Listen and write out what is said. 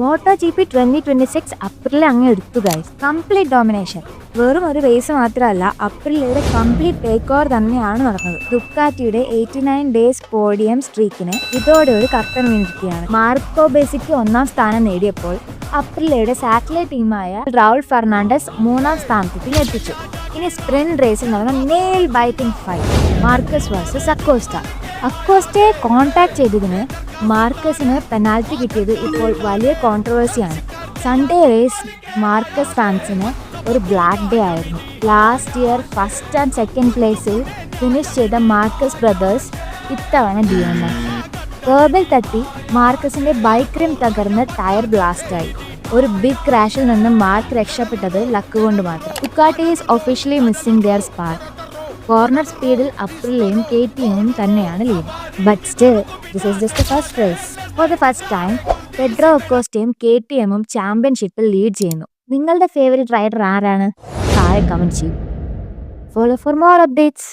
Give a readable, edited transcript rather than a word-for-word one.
Motto GP 2026 അപ്രിലിൽ അങ്ങ് എടുത്തു guys. Complete domination. വെറും ഒരു റേസ് മാത്രമല്ല, അപ്രിലയുടെ കംപ്ലീറ്റ് ടേക്ക് ഓവർ തന്നെയാണ് നടന്നത്. ദുക്കാറ്റിയുടെ 89 ഡേയ്സ് പോഡിയം സ്ട്രീക്കിന് ഇതോടെ ഒരു കർട്ടൻ വീണിരിക്കുകയാണ്. മാർക്കോ ബെസിക്ക് 1ാം സ്ഥാനം നേടിയപ്പോൾ അപ്രിലയുടെ സാറ്റലൈറ്റ് ടീമായ റൗൾ ഫെർണാണ്ടസ് 3ാം സ്ഥാനത്തേക്ക് എത്തിച്ചു. ഇനി സ്പ്രിന്റ് റേസിൽ നടന്ന nail biting fight, Marquez versus Acosta. അക്കോസ്റ്റയെ കോൺടാക്ട് ചെയ്തതിന് മാർക്കസിന് പെനാൽറ്റി കിട്ടിയത് ഇപ്പോൾ വലിയ കോൺട്രവേഴ്സിയാണ്. സൺഡേ റേസ് മാർക്കസ് ഫാൻസിന് ഒരു ബ്ലാക്ക് ഡേ ആയിരുന്നു. Last year first and second പ്ലേസിൽ ഫിനിഷ് ചെയ്ത മാർക്കസ് ബ്രദേഴ്സ് ഇത്തവണ DNF. കേബിൾ തട്ടി മാർക്കസിന്റെ ബൈക്ക് റിം തകർന്ന് ടയർ ബ്ലാസ്റ്റായി. ഒരു ബിഗ് ക്രാഷിൽ നിന്ന് മാർക്ക് രക്ഷപ്പെട്ടത് ലക്ക് കൊണ്ട് മാത്രം. Ducati is officially missing their spark. Corner സ്പീഡിൽ അപ്രിലയും KTMും തന്നെയാണ് lead. But still this is just the first race. For the first time Pedro അക്കോസ്റ്റയും KTMും ചാമ്പ്യൻഷിപ്പിൽ ലീഡ് ചെയ്യുന്നു. നിങ്ങളുടെ ഫേവറേറ്റ് റൈഡർ ആരാണ്? താഴെ കമന്റ് ചെയ്യൂ. Follow for more updates.